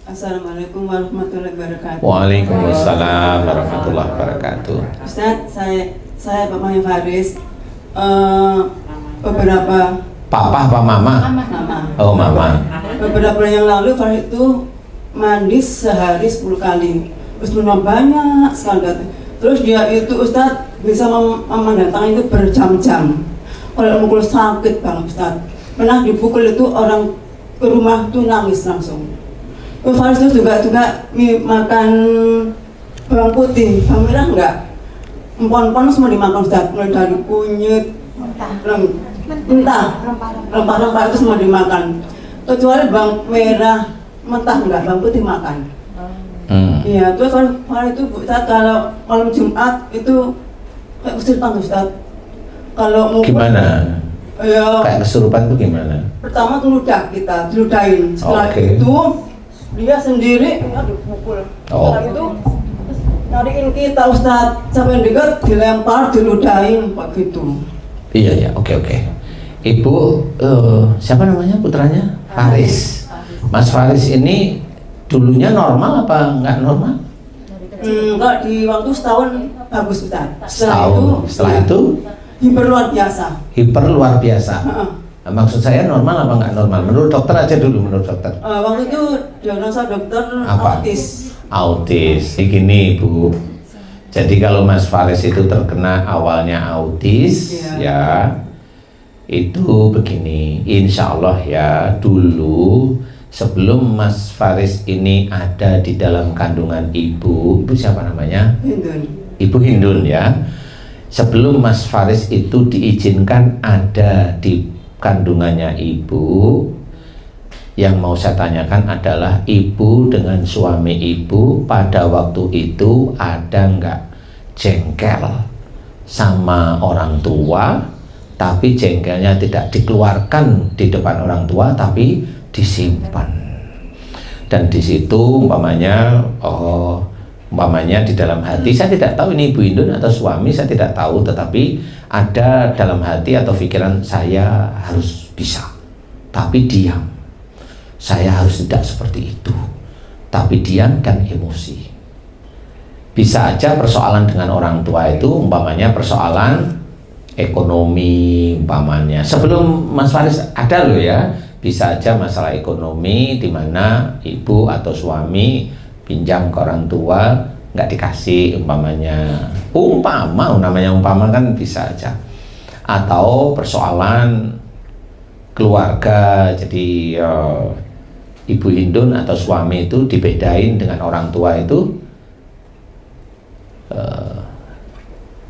Assalamualaikum warahmatullahi wabarakatuh. Waalaikumsalam warahmatullahi wabarakatuh. Ustaz, saya Pak Maya Faris. Beberapa Papa apa mama? Mama. Oh mama. Beberapa bulan yang lalu Faris itu mandi sehari 10 kali. Terus minum banyak sekali. Terus dia itu Ustaz bisa mendatangkan itu berjam-jam. Kalau mukul sakit banget Ustaz. Pernah dipukul itu orang ke rumah tuh nangis langsung. Faris itu juga makan bawang putih, bawang merah enggak. Empon-empon semua dimakan Ustaz, mulai dari kunyit, mentah, rempah-rempah itu semua dimakan. Kecuali bawang merah mentah enggak, bawang putih makan. Iya, terus kalau itu Ustaz, kalau malam Jumat itu kayak kesurupan Ustaz. Kalau mau Gimana? Ya, kayak kesurupan tuh gimana? Pertama ngeludah kita, diludahin. Setelah itu dia sendiri dipukul. Setelah itu nyariin kita Ustaz, sampai dekat dilempar, diludahin begitu. Iya, oke. Ibu, siapa namanya putranya? Faris. Mas Faris ini dulunya normal apa enggak normal? Enggak, di waktu setahun bagus Ustaz. Setelah itu hiper luar biasa. Hiper luar biasa. Nah, maksud saya normal apa enggak normal? Menurut dokter aja dulu, menurut dokter. Waktu itu diagnosa dokter apa? Autis. Autis. Begini Bu. Jadi kalau Mas Faris itu terkena awalnya autis, ya itu begini. Insya Allah ya, dulu sebelum Mas Faris ini ada di dalam kandungan ibu siapa namanya? Hindun. Ibu Hindun ya. Sebelum Mas Faris itu diizinkan ada di kandungannya ibu, yang mau saya tanyakan adalah ibu dengan suami ibu pada waktu itu ada nggak jengkel sama orang tua, tapi jengkelnya tidak dikeluarkan di depan orang tua tapi disimpan. Dan di situ umpamanya di dalam hati, saya tidak tahu ini Ibu Hindun atau suami, saya tidak tahu, tetapi ada dalam hati atau pikiran saya harus bisa, tapi diam. Saya harus tidak seperti itu, tapi diam dan emosi. Bisa aja persoalan dengan orang tua itu umpamanya persoalan ekonomi umpamanya. Sebelum Mas Faris ada loh ya, bisa aja masalah ekonomi di mana ibu atau suami pinjam ke orang tua nggak dikasih umpamanya, namanya umpama kan bisa aja, atau persoalan keluarga. Jadi Ibu Hindun atau suami itu dibedain dengan orang tua itu,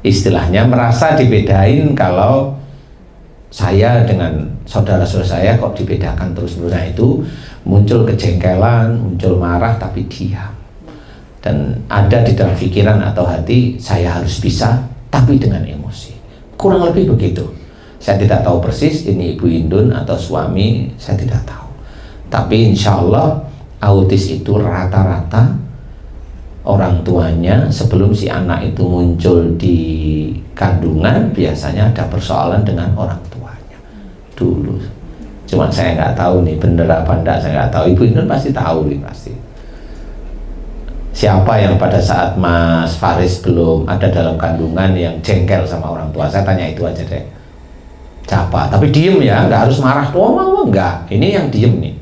istilahnya merasa dibedain. Kalau saya dengan saudara-saudara saya kok dibedakan terus-menerus, nah itu muncul kejengkelan, muncul marah, tapi diam. Dan ada di dalam pikiran atau hati, saya harus bisa, tapi dengan emosi. Kurang lebih begitu. Saya tidak tahu persis ini Ibu Hindun atau suami, saya tidak tahu. Tapi insya Allah autis itu rata-rata orang tuanya sebelum si anak itu muncul di kandungan biasanya ada persoalan dengan orang tuanya dulu. Cuma saya nggak tahu nih bener apa enggak, saya nggak tahu. Ibu Hindun pasti tahu nih pasti. Siapa yang pada saat Mas Faris belum ada dalam kandungan yang jengkel sama orang tua? Saya tanya itu aja deh. Siapa? Tapi diem ya, nggak harus marah. Mau enggak? Ini yang diem nih.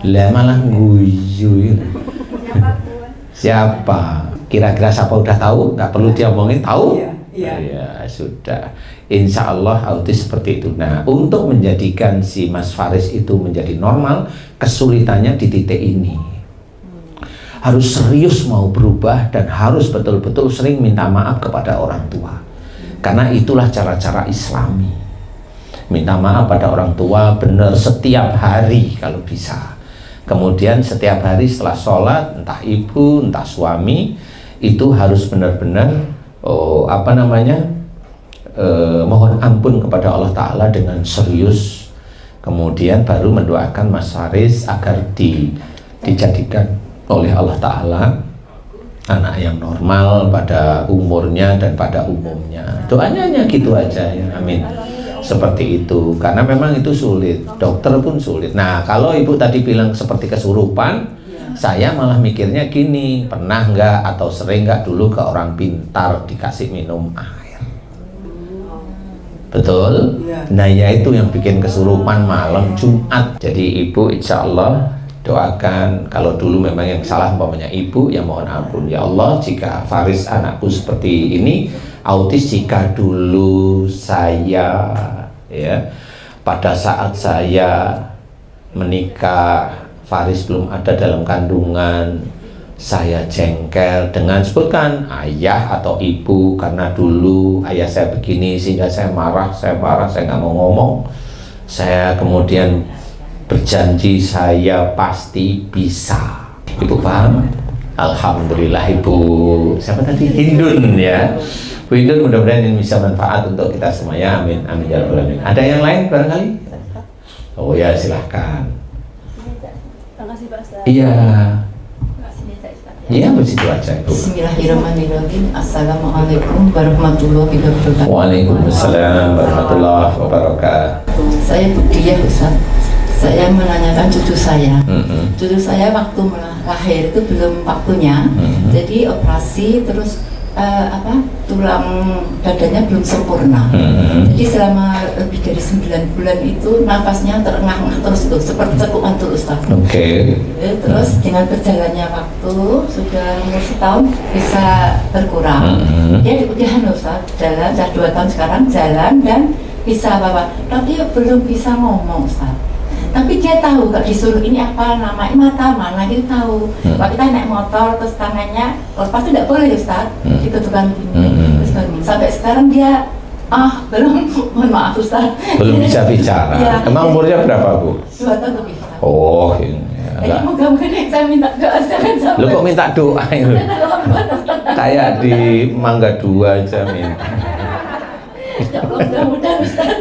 Lah malah guyu. Siapa? Kira-kira siapa udah tahu? Nggak perlu diomongin, tahu? Iya. Ya sudah. Insya Allah autis seperti itu. Nah, untuk menjadikan si Mas Faris itu menjadi normal, kesulitannya di titik ini. Harus serius mau berubah dan harus betul-betul sering minta maaf kepada orang tua. Karena itulah cara-cara Islami. Minta maaf pada orang tua benar setiap hari kalau bisa. Kemudian setiap hari setelah sholat, entah ibu, entah suami, itu harus benar-benar mohon ampun kepada Allah Ta'ala dengan serius. Kemudian baru mendoakan Mas Faris agar dijadikan oleh Allah Ta'ala anak yang normal pada umurnya dan pada umumnya. Doanya hanya gitu aja ya. Amin. seperti itu, karena memang itu sulit, dokter pun sulit. Nah, kalau ibu tadi bilang seperti kesurupan, saya malah mikirnya gini, pernah nggak atau sering nggak dulu ke orang pintar dikasih minum air? Betul? Nah, ya itu yang bikin kesurupan malam Jumat. Jadi ibu insya Allah doakan, kalau dulu memang yang salah umpamanya ibu, ya mohon ampun ya Allah, jika Faris anakku seperti ini autis, jika dulu saya ya pada saat saya menikah Faris belum ada dalam kandungan, saya jengkel dengan sebutkan ayah atau ibu, karena dulu ayah saya begini sehingga saya marah, saya nggak mau ngomong, saya kemudian berjanji saya pasti bisa. Ibu paham? Alhamdulillah ibu. Siapa tadi? Hindun ya. Bu Hindun, mudah-mudahan ini bisa manfaat untuk kita semuanya. Amin. Amin ya rabbal alamin. Ada yang lain barangkali? Oh ya, silahkan. Terima kasih Pak Ustaz. Iya. Iya, begitu aja ibu. Bismillahirrahmanirrahim. Assalamualaikum warahmatullahi wabarakatuh. Waalaikumsalam warahmatullahi wabarakatuh. Saya Budiah Ustaz. Saya menanyakan cucu saya. Cucu saya waktu lahir itu belum waktunya. Jadi operasi terus tulang dadanya belum sempurna. Jadi selama lebih dari 9 bulan itu nafasnya terengah-engah terus tuh, seperti tekuan tuh Ustaz. Terus dengan berjalannya waktu sudah umur setahun bisa berkurang. Dia udahan Ustaz, jalan, sudah 2 tahun sekarang jalan dan bisa bawa, tapi belum bisa ngomong Ustaz. Tapi dia tahu, kalau disuruh ini apa namanya, mata mana gitu tahu. Kalau kita naik motor terus tangannya lepas itu tidak boleh Ustaz, gitu tukang gini. Terus sampai sekarang dia belum, mohon maaf Ustaz, belum bisa bicara. Ya, emang umurnya berapa Bu? 2 tahun lebih Ustaz. Oh ini jadi moga-moga saya minta doa, jangan sampai. Lu kok minta doa itu? Kayak di Mangga 2 aja minta.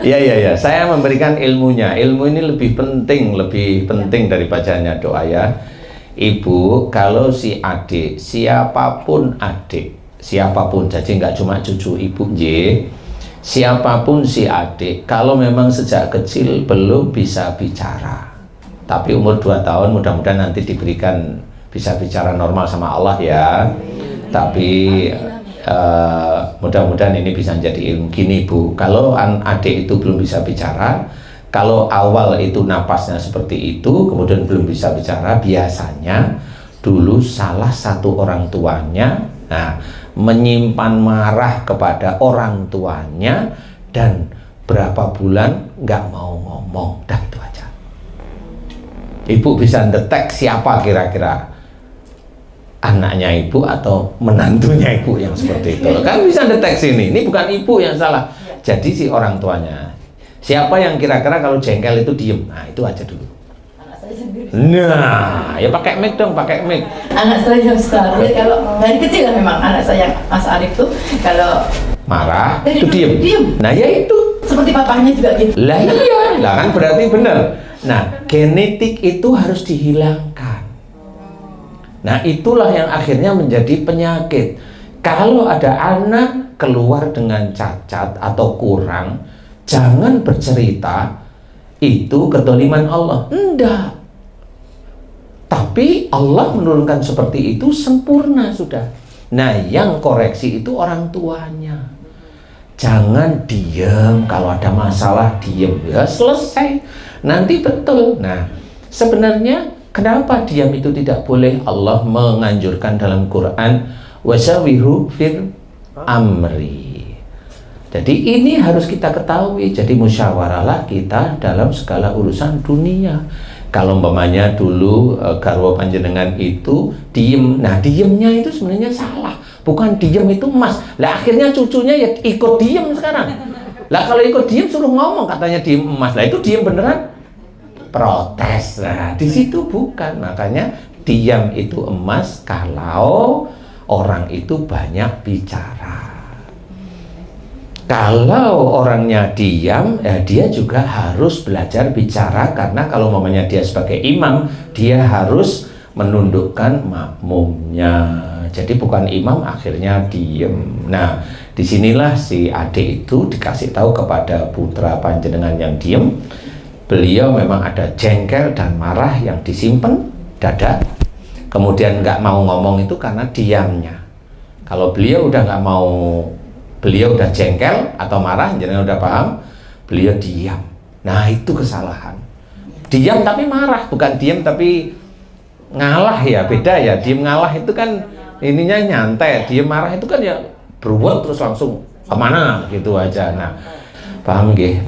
Iya. Saya memberikan ilmunya. Ilmu ini lebih penting dari bacaannya doa ya. Ibu, kalau si adik, siapapun, jadi nggak cuma cucu ibu siapapun si adik, kalau memang sejak kecil belum bisa bicara, tapi umur 2 tahun mudah-mudahan nanti diberikan bisa bicara normal sama Allah ya. Tapi mudah-mudahan ini bisa menjadi ilmu. Gini Bu, kalau adik itu belum bisa bicara, kalau awal itu napasnya seperti itu kemudian belum bisa bicara, biasanya dulu salah satu orang tuanya menyimpan marah kepada orang tuanya dan berapa bulan nggak mau ngomong, dah itu aja. Ibu bisa detek siapa kira-kira anaknya ibu atau menantunya ibu yang seperti itu, kan bisa deteksi ini bukan ibu yang salah, jadi si orang tuanya. Siapa yang kira-kira kalau jengkel itu diem, nah itu aja dulu. Anak saya sendiri. Nah ya pakai mic dong, pakai mic. Anak saya yang Ustaz, kalau dari kecil memang anak saya Mas Arif tuh kalau marah itu diem. Nah ya itu seperti papahnya juga gitu. Lah iya, lah kan berarti benar. Nah genetik itu harus dihilangkan. Nah itulah yang akhirnya menjadi penyakit. Kalau ada anak keluar dengan cacat atau kurang, jangan bercerita itu kedoliman Allah. Enggak. Tapi Allah menurunkan seperti itu sempurna sudah. Nah yang koreksi itu orang tuanya. Jangan diam, kalau ada masalah diam, ya selesai. Nanti betul. Nah sebenarnya kenapa diam itu tidak boleh? Allah menganjurkan dalam Quran wasawiru fil amri. Jadi ini harus kita ketahui. Jadi musyawarahlah kita dalam segala urusan dunia. Kalau umpamanya dulu garwa panjenengan itu diem, nah diemnya itu sebenarnya salah. Bukan diem itu emas. Lah akhirnya cucunya ya ikut diem sekarang. Lah kalau ikut diem suruh ngomong katanya diem emas. Lah itu diem beneran protes. Nah di situ bukan. Makanya diam itu emas kalau orang itu banyak bicara. Kalau orangnya diam, dia juga harus belajar bicara, karena kalau mamanya dia sebagai imam, dia harus menundukkan makmumnya. jadi bukan imam, akhirnya diem. Nah, disinilah si adik itu dikasih tahu kepada putra panjenengan yang diem. Beliau memang ada jengkel dan marah yang disimpan dada. Kemudian nggak mau ngomong itu karena diamnya. Kalau beliau udah nggak mau, beliau udah jengkel atau marah, jenengan udah paham, beliau diam. Nah, itu kesalahan. Diam tapi marah, bukan diam tapi ngalah ya, beda ya. Diem ngalah itu kan ininya nyantai, diem marah itu kan ya beruang terus langsung kemana gitu aja. Nah, paham nggih?